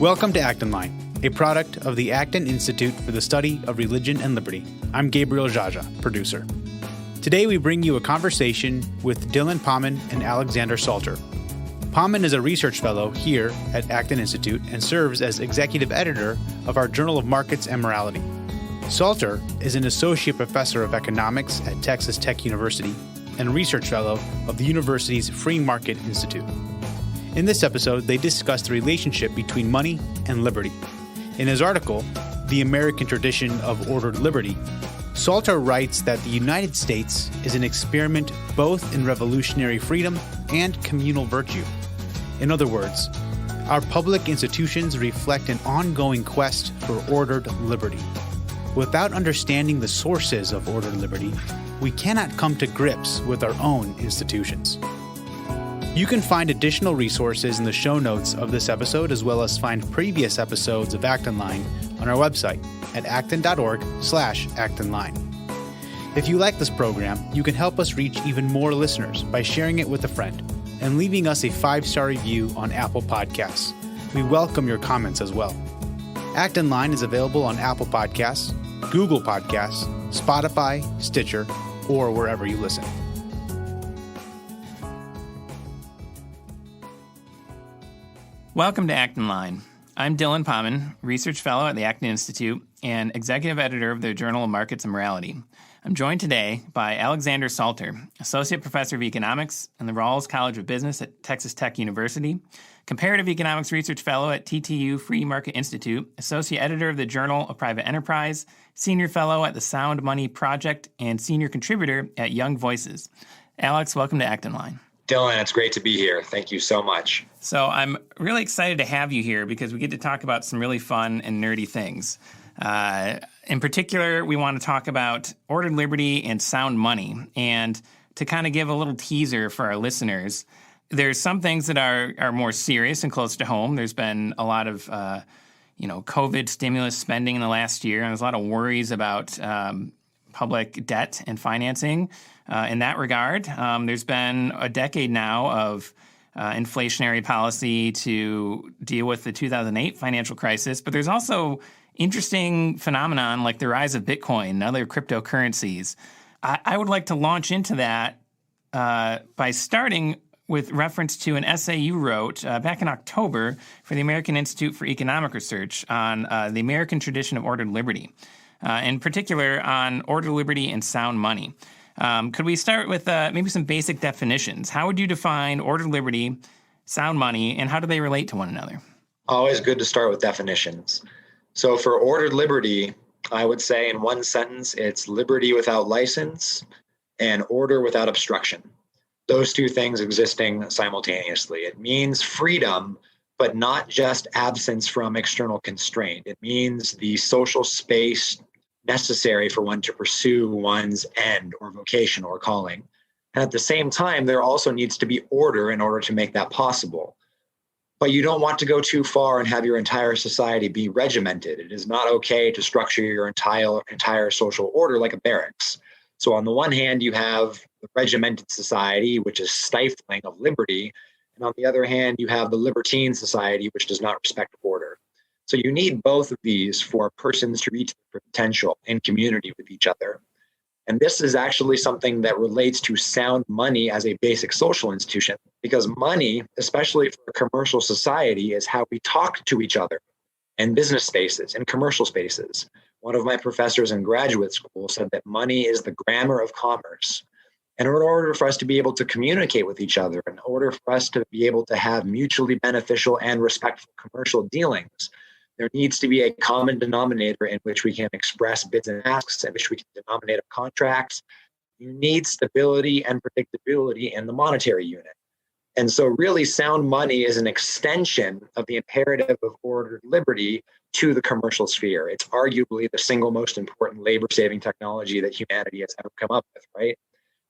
Welcome to Acton Line, a product of the Acton Institute for the Study of Religion and Liberty. I'm Gabriel Jaja, producer. Today we bring you a conversation with Dylan Pahman and Alexander Salter. Pahman is a research fellow here at Acton Institute and serves as executive editor of our Journal of Markets and Morality. Salter is an associate professor of economics at Texas Tech University and research fellow of the university's Free Market Institute. In this episode, they discuss the relationship between money and liberty. In his article, The American Tradition of Ordered Liberty, Salter writes that the United States is an experiment both in revolutionary freedom and communal virtue. In other words, our public institutions reflect an ongoing quest for ordered liberty. Without understanding the sources of ordered liberty, we cannot come to grips with our own institutions. You can find additional resources in the show notes of this episode, as well as find previous episodes of Acton Line on our website at acton.org/actonline. If you like this program, you can help us reach even more listeners by sharing it with a friend and leaving us a 5-star review on Apple Podcasts. We welcome your comments as well. Acton Line is available on Apple Podcasts, Google Podcasts, Spotify, Stitcher, or wherever you listen. Welcome to Acton Line. I'm Dylan Pahman, research fellow at the Acton Institute and executive editor of the Journal of Markets and Morality. I'm joined today by Alexander Salter, associate professor of economics in the Rawls College of Business at Texas Tech University, comparative economics research fellow at TTU Free Market Institute, associate editor of the Journal of Private Enterprise, senior fellow at the Sound Money Project, and senior contributor at Young Voices. Alex, welcome to Acton Line. Dylan, it's great to be here. Thank you so much. So I'm really excited to have you here because we get to talk about some really fun and nerdy things. In particular, we want to talk about ordered liberty and sound money. And to kind of give a little teaser for our listeners, there's some things that are more serious and close to home. There's been a lot of COVID stimulus spending in the last year, and there's a lot of worries about public debt and financing. In that regard, there's been a decade now of inflationary policy to deal with the 2008 financial crisis, but there's also interesting phenomenon like the rise of Bitcoin and other cryptocurrencies. I would like to launch into that by starting with reference to an essay you wrote back in October for the American Institute for Economic Research on the American Tradition of Ordered Liberty, in particular on ordered liberty and sound money. Could we start with maybe some basic definitions? How would you define ordered liberty, sound money, and how do they relate to one another? Always good to start with definitions. So for ordered liberty, I would say in one sentence, it's liberty without license and order without obstruction. Those two things existing simultaneously. It means freedom, but not just absence from external constraint. It means the social space necessary for one to pursue one's end or vocation or calling. And at the same time, there also needs to be order in order to make that possible. But you don't want to go too far and have your entire society be regimented. It is not okay to structure your entire social order like a barracks. So on the one hand, you have the regimented society, which is stifling of liberty. And on the other hand, you have the libertine society, which does not respect order. So you need both of these for persons to reach their potential in community with each other. And this is actually something that relates to sound money as a basic social institution, because money, especially for a commercial society, is how we talk to each other in business spaces, in commercial spaces. One of my professors in graduate school said that money is the grammar of commerce. And in order for us to be able to communicate with each other, in order for us to be able to have mutually beneficial and respectful commercial dealings, there needs to be a common denominator in which we can express bids and asks, in which we can denominate contracts. You need stability and predictability in the monetary unit. And so really sound money is an extension of the imperative of ordered liberty to the commercial sphere. It's arguably the single most important labor-saving technology that humanity has ever come up with, right?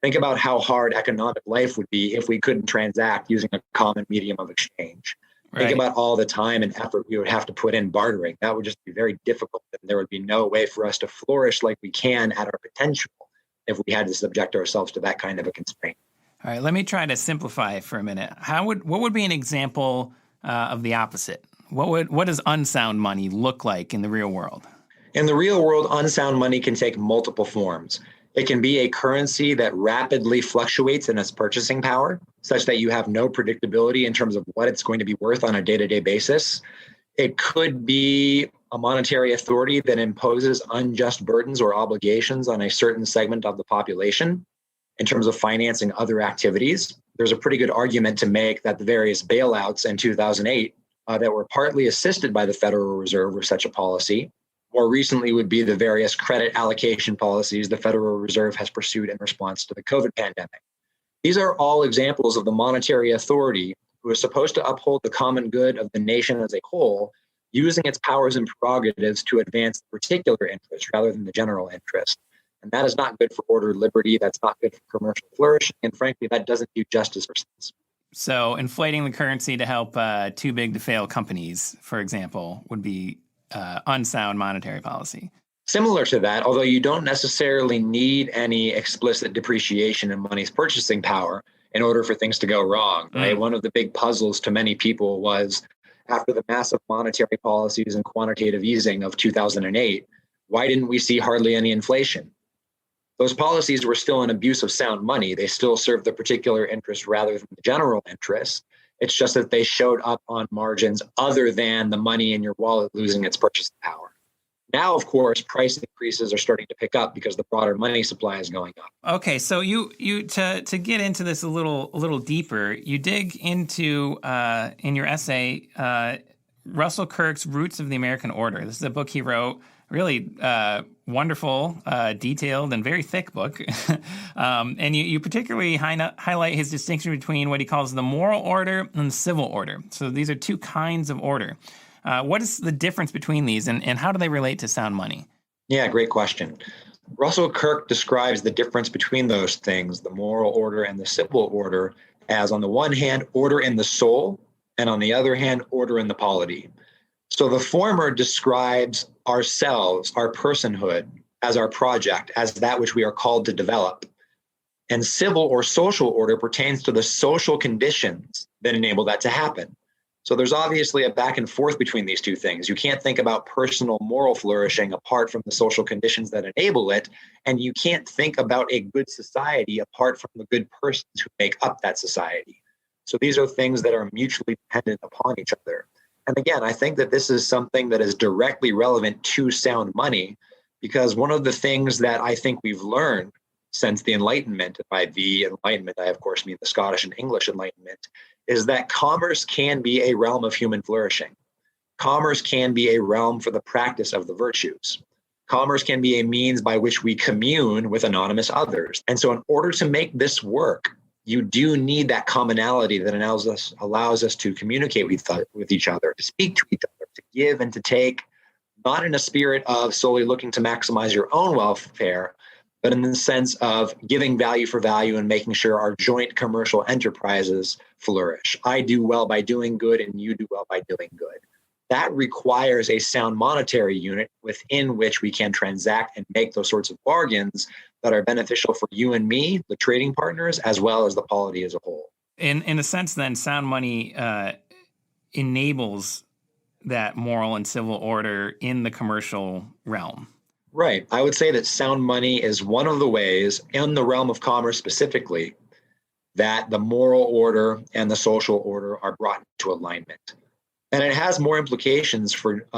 Think about how hard economic life would be if we couldn't transact using a common medium of exchange. Think about all the time and effort we would have to put in bartering. That would just be very difficult. And there would be no way for us to flourish like we can at our potential if we had to subject ourselves to that kind of a constraint. All right, let me try to simplify for a minute. What would be an example of the opposite? What does unsound money look like in the real world? In the real world, unsound money can take multiple forms. It can be a currency that rapidly fluctuates in its purchasing power, such that you have no predictability in terms of what it's going to be worth on a day-to-day basis. It could be a monetary authority that imposes unjust burdens or obligations on a certain segment of the population in terms of financing other activities. There's a pretty good argument to make that the various bailouts in 2008 that were partly assisted by the Federal Reserve were such a policy. More recently would be the various credit allocation policies the Federal Reserve has pursued in response to the COVID pandemic. These are all examples of the monetary authority who is supposed to uphold the common good of the nation as a whole, using its powers and prerogatives to advance the particular interest rather than the general interest. And that is not good for ordered liberty. That's not good for commercial flourishing. And frankly, that doesn't do justice for sense. So inflating the currency to help too big to fail companies, for example, would be unsound monetary policy. Similar to that, although you don't necessarily need any explicit depreciation in money's purchasing power in order for things to go wrong, right? One of the big puzzles to many people was after the massive monetary policies and quantitative easing of 2008, why didn't we see hardly any inflation? Those policies were still an abuse of sound money. They still served the particular interest rather than the general interest. It's just that they showed up on margins other than the money in your wallet losing its purchasing power. Now, of course, price increases are starting to pick up because the broader money supply is going up. Okay, so you to get into this a little deeper, you dig into in your essay Russell Kirk's Roots of the American Order. This is a book he wrote. Really wonderful, detailed, and very thick book. And you particularly highlight his distinction between what he calls the moral order and the civil order. So these are two kinds of order. What is the difference between these, and how do they relate to sound money? Yeah, great question. Russell Kirk describes the difference between those things, the moral order and the civil order, as on the one hand, order in the soul, and on the other hand, order in the polity. So the former describes ourselves, our personhood, as our project, as that which we are called to develop. And civil or social order pertains to the social conditions that enable that to happen. So there's obviously a back and forth between these two things. You can't think about personal moral flourishing apart from the social conditions that enable it. And you can't think about a good society apart from the good persons who make up that society. So these are things that are mutually dependent upon each other. And again, I think that this is something that is directly relevant to sound money, because one of the things that I think we've learned since the Enlightenment, and by the Enlightenment, I of course mean the Scottish and English Enlightenment, is that commerce can be a realm of human flourishing. Commerce can be a realm for the practice of the virtues. Commerce can be a means by which we commune with anonymous others. And so in order to make this work, you do need that commonality that allows us to communicate with each other, to speak to each other, to give and to take, not in a spirit of solely looking to maximize your own welfare, but in the sense of giving value for value and making sure our joint commercial enterprises flourish. I do well by doing good, and you do well by doing good. That requires a sound monetary unit within which we can transact and make those sorts of bargains that are beneficial for you and me, the trading partners, as well as the polity as a whole. In a sense, then, sound money enables that moral and civil order in the commercial realm. Right. I would say that sound money is one of the ways in the realm of commerce specifically that the moral order and the social order are brought into alignment. And it has more implications for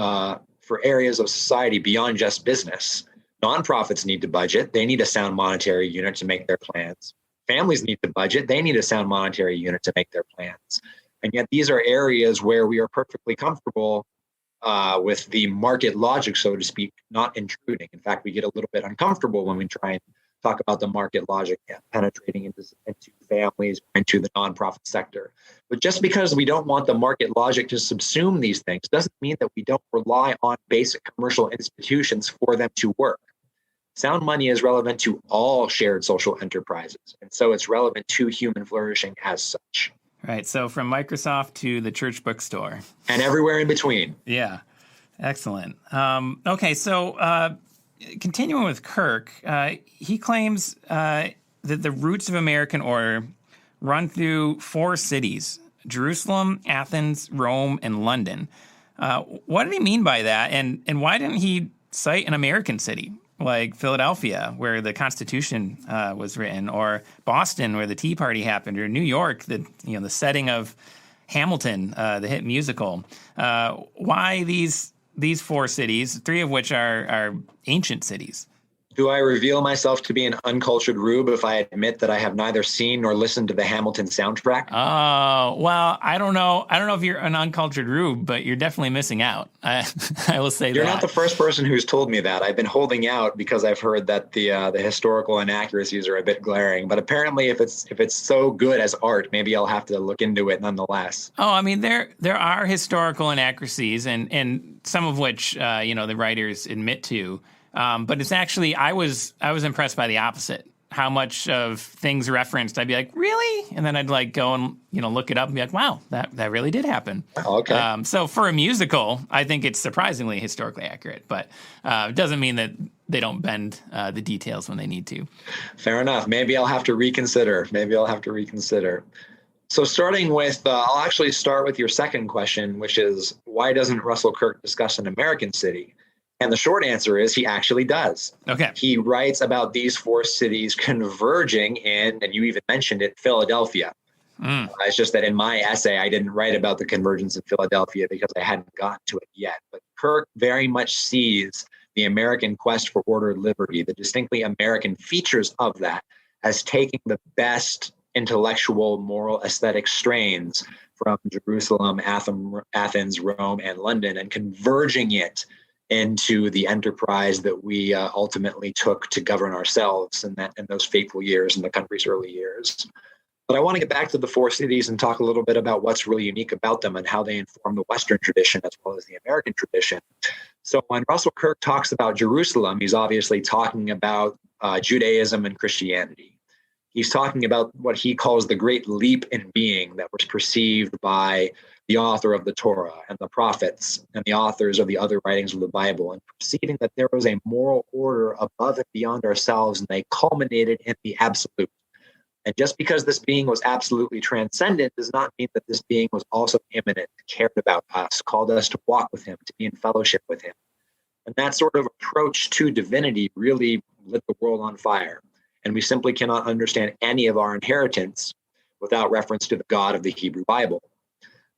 areas of society beyond just business. Nonprofits need to budget. They need a sound monetary unit to make their plans. Families need to budget. They need a sound monetary unit to make their plans. And yet these are areas where we are perfectly comfortable with the market logic, so to speak, not intruding. In fact, we get a little bit uncomfortable when we try and talk about the market logic penetrating into families, into the nonprofit sector. But just because we don't want the market logic to subsume these things doesn't mean that we don't rely on basic commercial institutions for them to work. Sound money is relevant to all shared social enterprises, and so it's relevant to human flourishing as such. Right. So from Microsoft to the church bookstore. And everywhere in between. Yeah. Excellent. Okay. So continuing with Kirk, he claims that the roots of American order run through four cities: Jerusalem, Athens, Rome, and London. What did he mean by that? And why didn't he cite an American city like Philadelphia, where the Constitution was written, or Boston, where the Tea Party happened, or New York, the setting of Hamilton, the hit musical? Why these four cities, three of which are ancient cities? Do I reveal myself to be an uncultured rube if I admit that I have neither seen nor listened to the Hamilton soundtrack? Oh, well, I don't know. I don't know if you're an uncultured rube, but you're definitely missing out. I will say You're that. not the first person who's told me that. I've been holding out because I've heard that the historical inaccuracies are a bit glaring. But apparently, if it's so good as art, maybe I'll have to look into it nonetheless. Oh, I mean, there are historical inaccuracies, and some of which the writers admit to. But it's actually, I was impressed by the opposite. How much of things referenced, I'd be like, really? And then I'd like go and look it up and be like, wow, that really did happen. Oh, okay. So for a musical, I think it's surprisingly historically accurate, but it doesn't mean that they don't bend the details when they need to. Fair enough. Maybe I'll have to reconsider. So starting with, I'll actually start with your second question, which is, why doesn't Russell Kirk discuss an American city? And the short answer is he actually does. Okay. He writes about these four cities converging in, and you even mentioned it, Philadelphia. It's just that in my essay, I didn't write about the convergence in Philadelphia because I hadn't gotten to it yet. But Kirk very much sees the American quest for order and liberty, the distinctly American features of that, as taking the best intellectual, moral, aesthetic strains from Jerusalem, Athens, Rome, and London, and converging it into the enterprise that we ultimately took to govern ourselves in those fateful years in the country's early years. But I want to get back to the four cities and talk a little bit about what's really unique about them and how they inform the Western tradition as well as the American tradition. So when Russell Kirk talks about Jerusalem, he's obviously talking about Judaism and Christianity. He's talking about what he calls the great leap in being that was perceived by the author of the Torah and the prophets and the authors of the other writings of the Bible, and perceiving that there was a moral order above and beyond ourselves, and they culminated in the absolute. And just because this being was absolutely transcendent does not mean that this being was also immanent, cared about us, called us to walk with him, to be in fellowship with him. And that sort of approach to divinity really lit the world on fire. And we simply cannot understand any of our inheritance without reference to the God of the Hebrew Bible.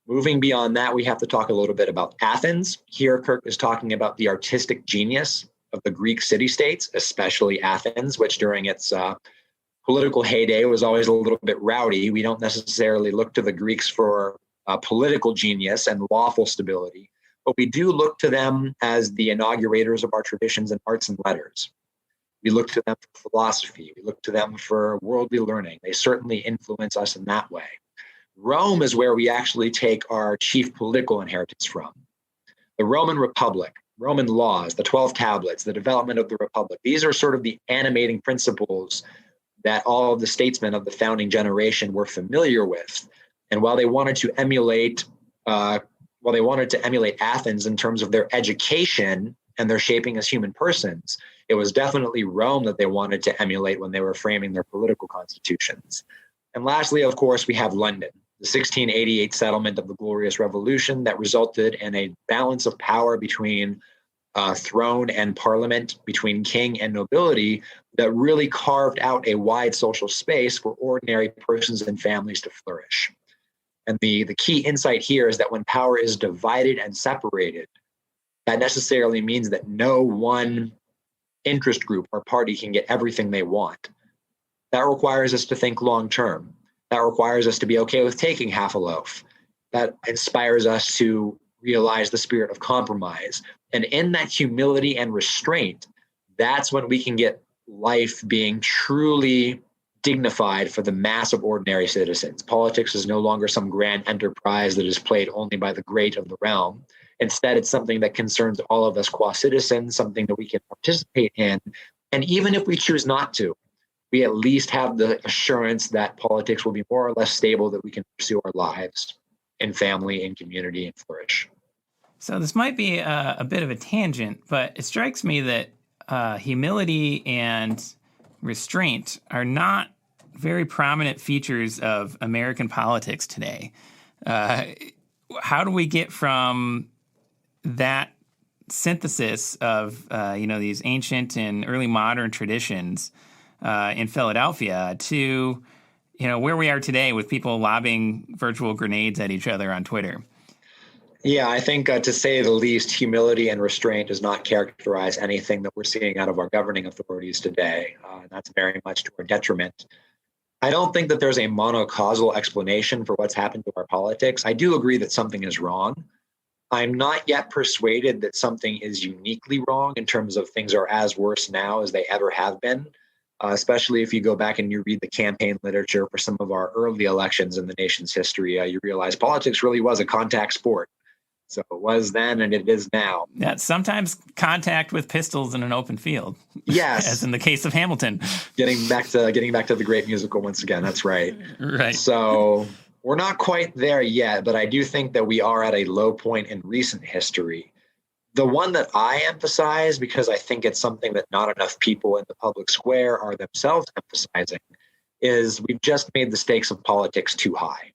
Moving beyond that, we have to talk a little bit about Athens. Here, Kirk is talking about the artistic genius of the Greek city-states, especially Athens, which during its political heyday was always a little bit rowdy. We don't necessarily look to the Greeks for political genius and lawful stability, but we do look to them as the inaugurators of our traditions in arts and letters. We look to them for philosophy. We look to them for worldly learning. They certainly influence us in that way. Rome is where we actually take our chief political inheritance from. The Roman Republic, Roman laws, the 12 tablets, the development of the Republic. These are sort of the animating principles that all of the statesmen of the founding generation were familiar with. And while they wanted to emulate Athens in terms of their education and their shaping as human persons, it was definitely Rome that they wanted to emulate when they were framing their political constitutions. And lastly, of course, we have London, the 1688 settlement of the Glorious Revolution that resulted in a balance of power between throne and parliament, between king and nobility, that really carved out a wide social space for ordinary persons and families to flourish. And the key insight here is that when power is divided and separated, that necessarily means that no one interest group or party can get everything they want. That requires us to think long term. That requires us to be okay with taking half a loaf. That inspires us to realize the spirit of compromise. And in that humility and restraint, that's when we can get life being truly dignified for the mass of ordinary citizens. Politics is no longer some grand enterprise that is played only by the great of the realm. Instead, it's something that concerns all of us qua citizens, something that we can participate in. And even if we choose not to, we at least have the assurance that politics will be more or less stable, that we can pursue our lives in family, in community, and flourish. So this might be a bit of a tangent, but it strikes me that humility and restraint are not very prominent features of American politics today. How do we get from that synthesis of these ancient and early modern traditions in Philadelphia to where we are today with people lobbing virtual grenades at each other on Twitter. Yeah, I think to say the least, humility and restraint does not characterize anything that we're seeing out of our governing authorities today. That's very much to our detriment. I don't think that there's a monocausal explanation for what's happened to our politics. I do agree that something is wrong. I'm not yet persuaded that something is uniquely wrong in terms of things are as worse now as they ever have been, especially if you go back and you read the campaign literature for some of our early elections in the nation's history. You realize politics really was a contact sport. So it was then and it is now. Yeah, sometimes contact with pistols in an open field. Yes. As in the case of Hamilton. Getting back to the great musical once again. That's right. Right. So we're not quite there yet, but I do think that we are at a low point in recent history. The one that I emphasize, because I think it's something that not enough people in the public square are themselves emphasizing, is we've just made the stakes of politics too high.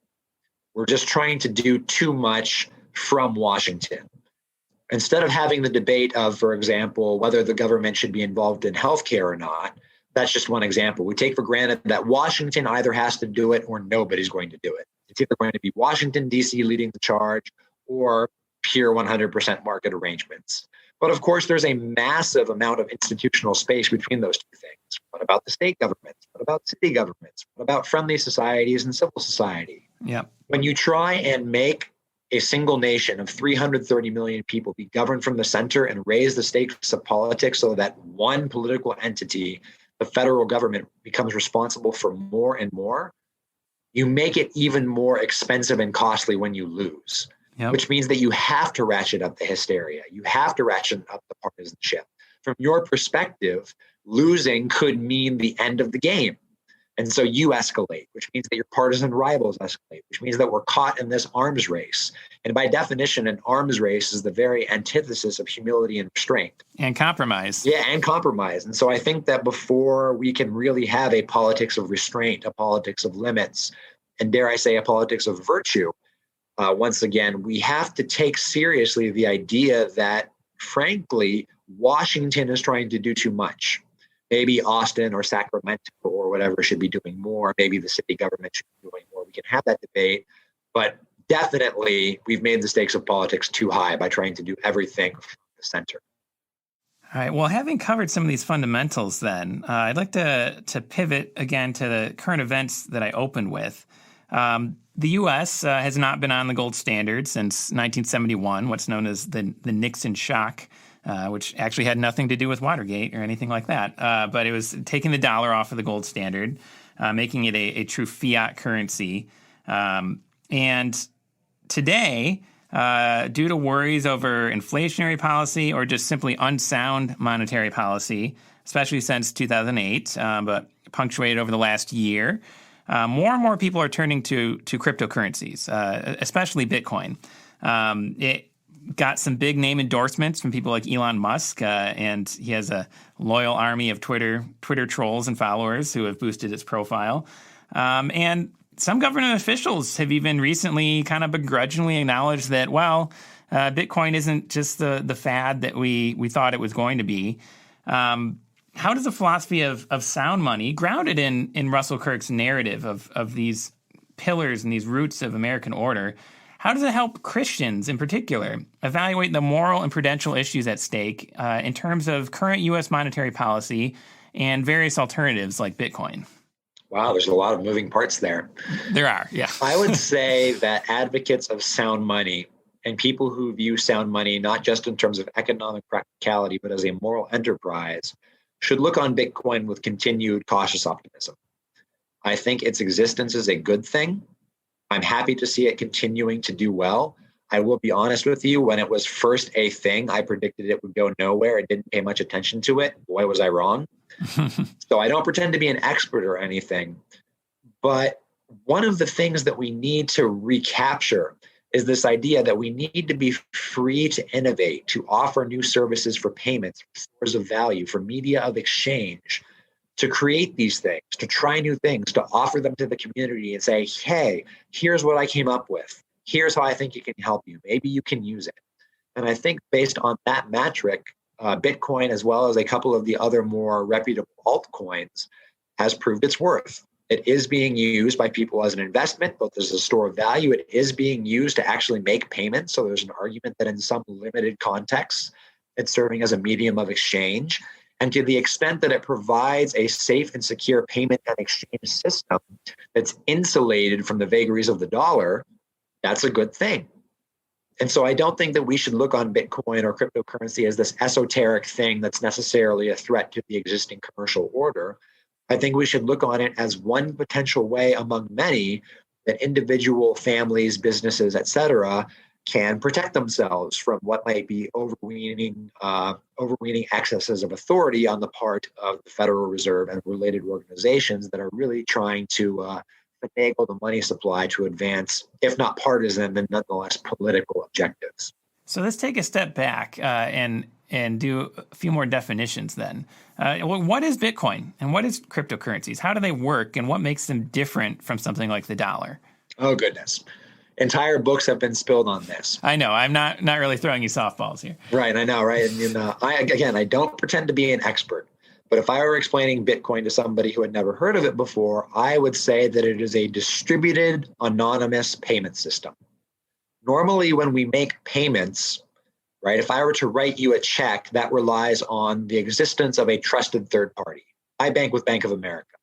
We're just trying to do too much from Washington. Instead of having the debate of, for example, whether the government should be involved in healthcare or not, that's just one example. We take for granted that Washington either has to do it or nobody's going to do it. It's either going to be Washington, D.C. leading the charge or pure 100% market arrangements. But of course, there's a massive amount of institutional space between those two things. What about the state governments? What about city governments? What about friendly societies and civil society? Yeah. When you try and make a single nation of 330 million people be governed from the center and raise the stakes of politics so that one political entity, the federal government, becomes responsible for more and more, you make it even more expensive and costly when you lose, which means that you have to ratchet up the hysteria. You have to ratchet up the partisanship. From your perspective, losing could mean the end of the game. And so you escalate, which means that your partisan rivals escalate, which means that we're caught in this arms race. And by definition, an arms race is the very antithesis of humility and restraint. And compromise. Yeah, and compromise. And so I think that before we can really have a politics of restraint, a politics of limits, and dare I say a politics of virtue, once again, we have to take seriously the idea that, frankly, Washington is trying to do too much. Maybe Austin or Sacramento or whatever should be doing more. Maybe the city government should be doing more. We can have that debate. But definitely, we've made the stakes of politics too high by trying to do everything from the center. All right. Well, having covered some of these fundamentals then, I'd like to pivot again to the current events that I opened with. The U.S. Has not been on the gold standard since 1971, what's known as the Nixon shock. Which actually had nothing to do with Watergate or anything like that. But it was taking the dollar off of the gold standard, making it a true fiat currency. And today, due to worries over inflationary policy or just simply unsound monetary policy, especially since 2008, but punctuated over the last year, more and more people are turning to cryptocurrencies, especially Bitcoin. It got some big name endorsements from people like Elon Musk, and he has a loyal army of Twitter trolls and followers who have boosted its profile. And some government officials have even recently kind of begrudgingly acknowledged that, well, Bitcoin isn't just the fad that we thought it was going to be. How does the philosophy of sound money, grounded in Russell Kirk's narrative of these pillars and these roots of American order, how does it help Christians in particular evaluate the moral and prudential issues at stake in terms of current U.S. monetary policy and various alternatives like Bitcoin? Wow, there's a lot of moving parts there. There are, yeah. I would say that advocates of sound money and people who view sound money not just in terms of economic practicality, but as a moral enterprise, should look on Bitcoin with continued cautious optimism. I think its existence is a good thing. I'm happy to see it continuing to do well. I will be honest with you, when it was first a thing, I predicted it would go nowhere and didn't pay much attention to it. Boy, was I wrong. So I don't pretend to be an expert or anything. But one of the things that we need to recapture is this idea that we need to be free to innovate, to offer new services for payments, for stores of value, for media of exchange, to create these things, to try new things, to offer them to the community and say, hey, here's what I came up with. Here's how I think it can help you. Maybe you can use it. And I think based on that metric, Bitcoin, as well as a couple of the other more reputable altcoins, has proved its worth. It is being used by people as an investment, both as a store of value. It is being used to actually make payments. So there's an argument that in some limited contexts, it's serving as a medium of exchange. And to the extent that it provides a safe and secure payment and exchange system that's insulated from the vagaries of the dollar, that's a good thing. And so I don't think that we should look on Bitcoin or cryptocurrency as this esoteric thing that's necessarily a threat to the existing commercial order. I think we should look on it as one potential way among many that individual families, businesses, et cetera, can protect themselves from what might be overweening excesses of authority on the part of the Federal Reserve and related organizations that are really trying to finagle the money supply to advance, if not partisan, then nonetheless political objectives. So let's take a step back and do a few more definitions then. What is Bitcoin and what is cryptocurrencies? How do they work and what makes them different from something like the dollar? Oh, goodness. Entire books have been spilled on this. I know. I'm not really throwing you softballs here. Right. I know. Right. And I don't pretend to be an expert, but if I were explaining Bitcoin to somebody who had never heard of it before, I would say that it is a distributed anonymous payment system. Normally, when we make payments, right, if I were to write you a check, that relies on the existence of a trusted third party. I bank with Bank of America.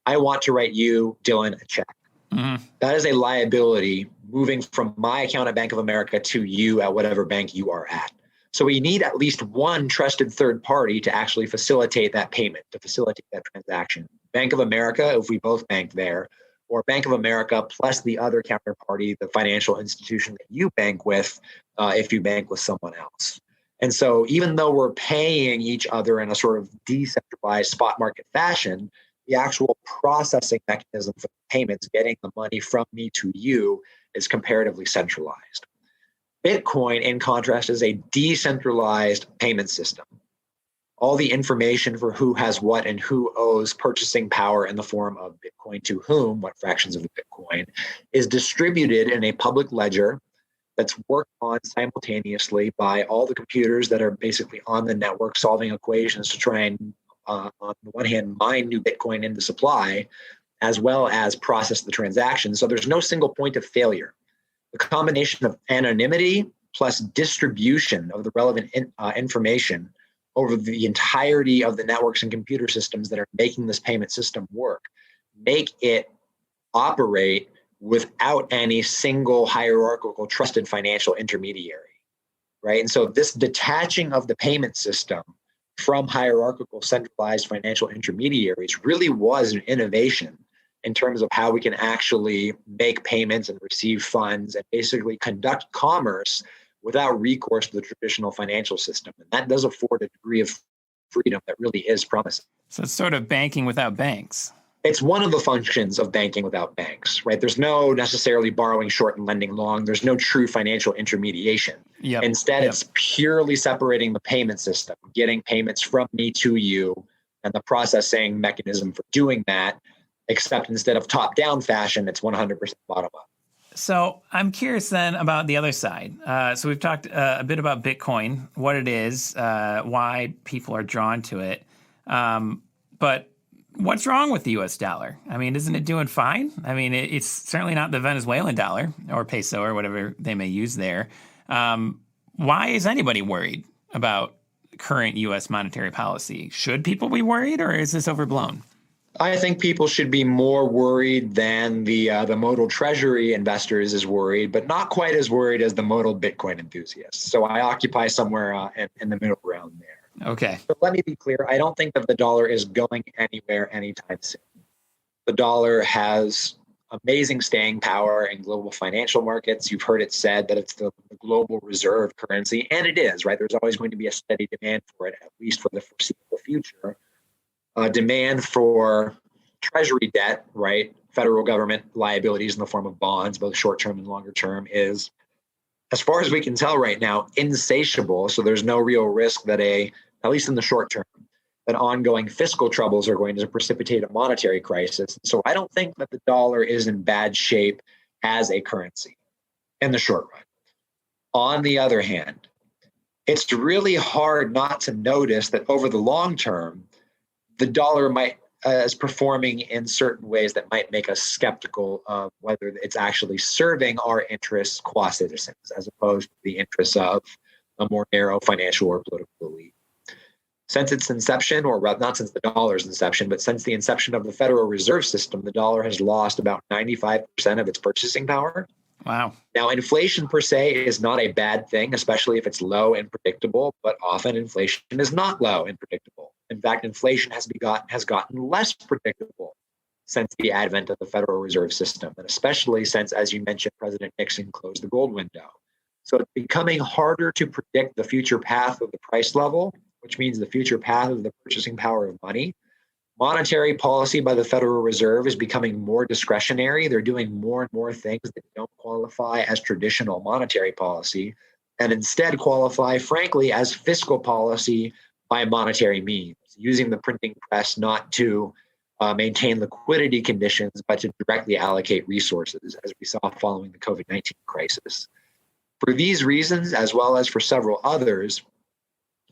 I want to write you, Dylan, a check. Mm-hmm. That is a liability moving from my account at Bank of America to you at whatever bank you are at. So we need at least one trusted third party to actually facilitate that payment, to facilitate that transaction. Bank of America, if we both bank there, or Bank of America plus the other counterparty, the financial institution that you bank with, if you bank with someone else. And so even though we're paying each other in a sort of decentralized spot market fashion, the actual processing mechanism for payments, getting the money from me to you, is comparatively centralized. Bitcoin, in contrast, is a decentralized payment system. All the information for who has what and who owes purchasing power in the form of Bitcoin to whom, what fractions of the Bitcoin, is distributed in a public ledger that's worked on simultaneously by all the computers that are basically on the network solving equations to try and, on the one hand, mine new Bitcoin into supply, as well as process the transaction. So there's no single point of failure. The combination of anonymity plus distribution of the relevant information over the entirety of the networks and computer systems that are making this payment system work make it operate without any single hierarchical trusted financial intermediary, right? And so this detaching of the payment system from hierarchical centralized financial intermediaries really was an innovation in terms of how we can actually make payments and receive funds and basically conduct commerce without recourse to the traditional financial system. And that does afford a degree of freedom that really is promising. So it's sort of banking without banks. It's one of the functions of banking without banks, right? There's no necessarily borrowing short and lending long. There's no true financial intermediation. Instead, it's purely separating the payment system, getting payments from me to you, and the processing mechanism for doing that, except instead of top-down fashion, it's 100% bottom-up. So I'm curious then about the other side. So we've talked a bit about Bitcoin, what it is, why people are drawn to it. But what's wrong with the U.S. dollar? I mean, isn't it doing fine? I mean, it's certainly not the Venezuelan dollar or peso or whatever they may use there. Why is anybody worried about current U.S. monetary policy? Should people be worried, or is this overblown? I think people should be more worried than the modal treasury investors is worried, but not quite as worried as the modal Bitcoin enthusiasts. So I occupy somewhere in the middle ground there. Okay. But let me be clear. I don't think that the dollar is going anywhere anytime soon. The dollar has amazing staying power in global financial markets. You've heard it said that it's the global reserve currency, and it is, right? There's always going to be a steady demand for it, at least for the foreseeable future. Demand for treasury debt, right? Federal government liabilities in the form of bonds, both short-term and longer-term, is, as far as we can tell right now, insatiable. So there's no real risk that at least in the short term, that ongoing fiscal troubles are going to precipitate a monetary crisis. So I don't think that the dollar is in bad shape as a currency in the short run. On the other hand, it's really hard not to notice that over the long term, the dollar might is performing in certain ways that might make us skeptical of whether it's actually serving our interests qua citizens, as opposed to the interests of a more narrow financial or political elite. Since its inception, or rather not since the dollar's inception, but since the inception of the Federal Reserve System, the dollar has lost about 95% of its purchasing power. Wow. Now, inflation per se is not a bad thing, especially if it's low and predictable, but often inflation is not low and predictable. In fact, inflation has gotten less predictable since the advent of the Federal Reserve System, and especially since, as you mentioned, President Nixon closed the gold window. So it's becoming harder to predict the future path of the price level, which means the future path of the purchasing power of money. Monetary policy by the Federal Reserve is becoming more discretionary. They're doing more and more things that don't qualify as traditional monetary policy and instead qualify, frankly, as fiscal policy by monetary means, using the printing press not to maintain liquidity conditions, but to directly allocate resources, as we saw following the COVID-19 crisis. For these reasons, as well as for several others,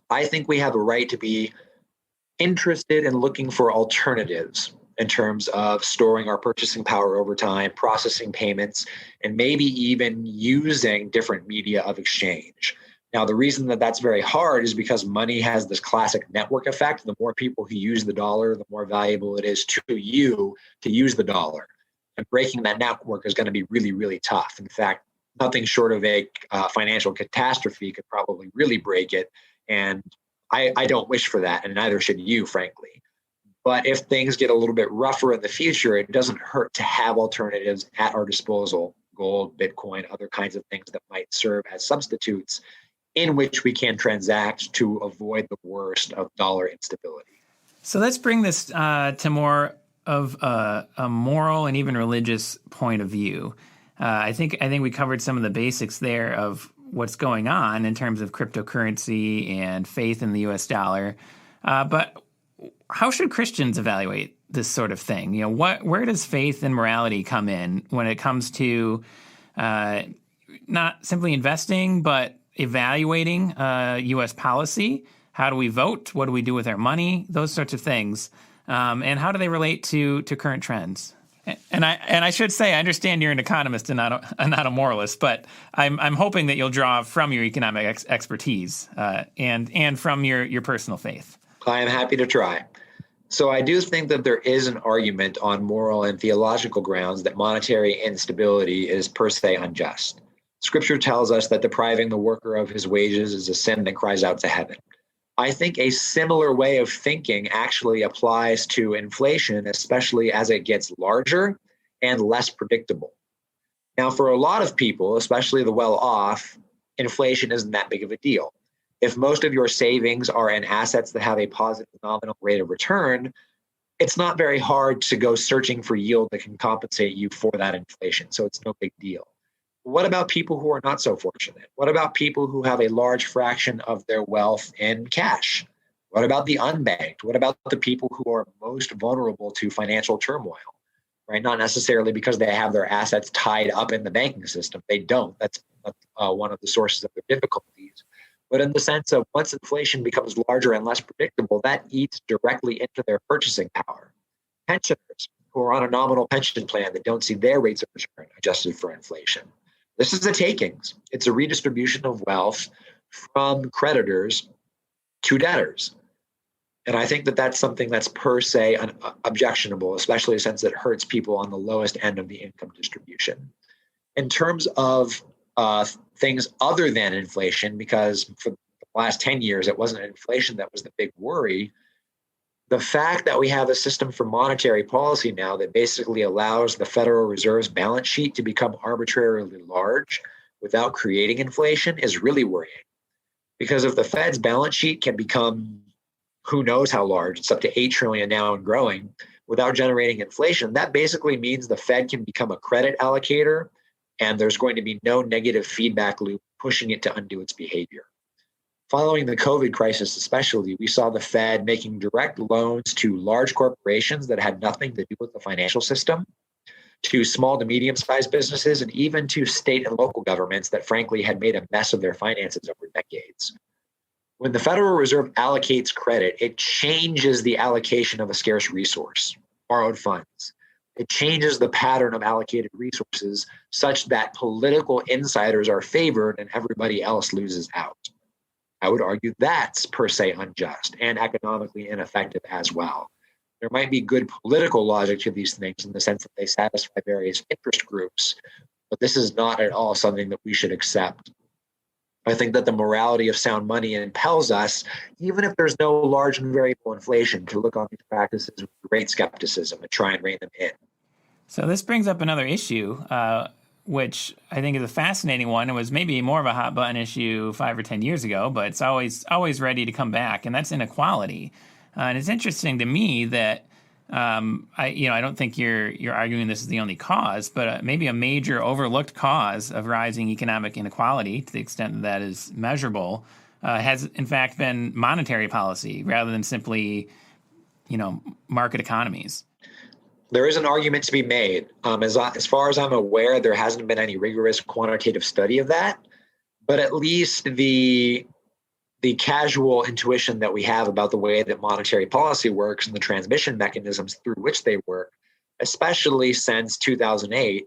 I think we have a right to be interested in looking for alternatives in terms of storing our purchasing power over time, processing payments, and maybe even using different media of exchange. Now, the reason that that's very hard is because money has this classic network effect. The more people who use the dollar, the more valuable it is to you to use the dollar. And breaking that network is going to be really, really tough. In fact, nothing short of a financial catastrophe could probably really break it. And I don't wish for that, and neither should you, frankly. But if things get a little bit rougher in the future, it doesn't hurt to have alternatives at our disposal, gold, Bitcoin, other kinds of things that might serve as substitutes in which we can transact to avoid the worst of dollar instability. So let's bring this to more of a moral and even religious point of view. I think we covered some of the basics there of what's going on in terms of cryptocurrency and faith in the U.S. dollar. But how should Christians evaluate this sort of thing? Where does faith and morality come in when it comes to not simply investing, but evaluating U.S. policy? How do we vote? What do we do with our money? Those sorts of things. And how do they relate to current trends? And I should say, I understand you're an economist and not a moralist, but I'm hoping that you'll draw from your economic expertise and from your personal faith. I am happy to try. So I do think that there is an argument on moral and theological grounds that monetary instability is per se unjust. Scripture tells us that depriving the worker of his wages is a sin that cries out to heaven. I think a similar way of thinking actually applies to inflation, especially as it gets larger and less predictable. Now, for a lot of people, especially the well-off, inflation isn't that big of a deal. If most of your savings are in assets that have a positive nominal rate of return, it's not very hard to go searching for yield that can compensate you for that inflation. So it's no big deal. What about people who are not so fortunate? What about people who have a large fraction of their wealth in cash? What about the unbanked? What about the people who are most vulnerable to financial turmoil, right? Not necessarily because they have their assets tied up in the banking system. They don't. That's one of the sources of their difficulties. But in the sense of once inflation becomes larger and less predictable, that eats directly into their purchasing power. Pensioners who are on a nominal pension plan that don't see their rates of return adjusted for inflation. This is a takings. It's a redistribution of wealth from creditors to debtors. And I think that that's something that's per se objectionable, especially since it hurts people on the lowest end of the income distribution. In terms of things other than inflation, because for the last 10 years, it wasn't inflation that was the big worry. The fact that we have a system for monetary policy now that basically allows the Federal Reserve's balance sheet to become arbitrarily large without creating inflation is really worrying. Because if the Fed's balance sheet can become who knows how large, it's up to 8 trillion now and growing, without generating inflation, that basically means the Fed can become a credit allocator and there's going to be no negative feedback loop pushing it to undo its behavior. Following the COVID crisis especially, we saw the Fed making direct loans to large corporations that had nothing to do with the financial system, to small to medium-sized businesses, and even to state and local governments that frankly had made a mess of their finances over decades. When the Federal Reserve allocates credit, it changes the allocation of a scarce resource, borrowed funds. It changes the pattern of allocated resources such that political insiders are favored and everybody else loses out. I would argue that's per se unjust and economically ineffective as well. There might be good political logic to these things in the sense that they satisfy various interest groups, but this is not at all something that we should accept. I think that the morality of sound money impels us, even if there's no large and variable inflation, to look on these practices with great skepticism and try and rein them in. So this brings up another issue, which I think is a fascinating one. It was maybe more of a hot button issue 5 or 10 years ago, but it's always ready to come back, and that's inequality. And it's interesting to me that I don't think you're arguing this is the only cause, but maybe a major overlooked cause of rising economic inequality, to the extent that is measurable, has in fact been monetary policy rather than simply, market economies. There is an argument to be made. As far as I'm aware, there hasn't been any rigorous quantitative study of that, but at least the casual intuition that we have about the way that monetary policy works and the transmission mechanisms through which they work, especially since 2008,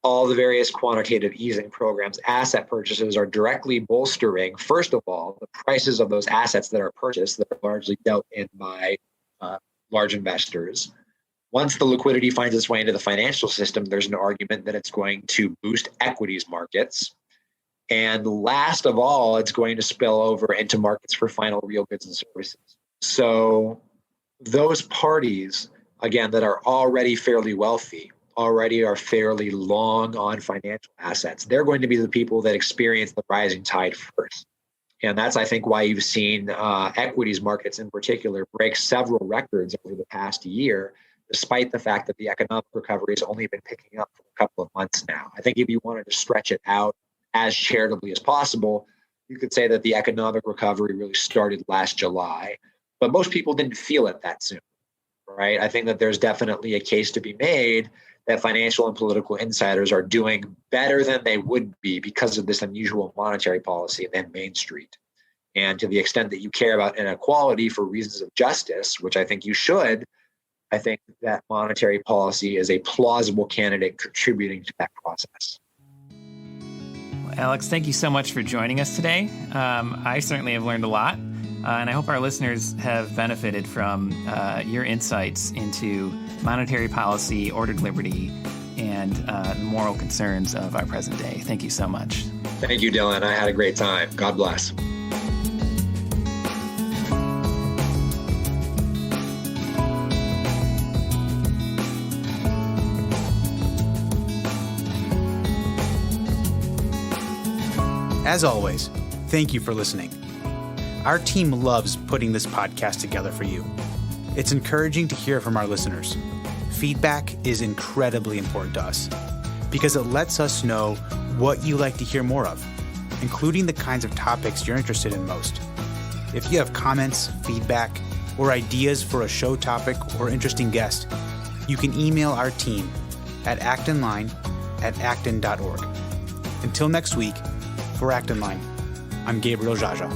all the various quantitative easing programs, asset purchases are directly bolstering, first of all, the prices of those assets that are purchased that are largely dealt in by large investors. Once the liquidity finds its way into the financial system, there's an argument that it's going to boost equities markets. And last of all, it's going to spill over into markets for final real goods and services. So those parties, again, that are already fairly wealthy, already are fairly long on financial assets, they're going to be the people that experience the rising tide first. And that's, I think, why you've seen equities markets in particular break several records over the past year, despite the fact that the economic recovery has only been picking up for a couple of months now. I think if you wanted to stretch it out as charitably as possible, you could say that the economic recovery really started last July, but most people didn't feel it that soon, right? I think that there's definitely a case to be made that financial and political insiders are doing better than they would be because of this unusual monetary policy than Main Street. And to the extent that you care about inequality for reasons of justice, which I think you should, I think that monetary policy is a plausible candidate contributing to that process. Alex, thank you so much for joining us today. I certainly have learned a lot, and I hope our listeners have benefited from your insights into monetary policy, ordered liberty, and the moral concerns of our present day. Thank you so much. Thank you, Dylan. I had a great time. God bless. As always, thank you for listening. Our team loves putting this podcast together for you. It's encouraging to hear from our listeners. Feedback is incredibly important to us because it lets us know what you like to hear more of, including the kinds of topics you're interested in most. If you have comments, feedback, or ideas for a show topic or interesting guest, you can email our team at actonline@acton.org. Until next week, for Acton Line, I'm Gabriel Jaja.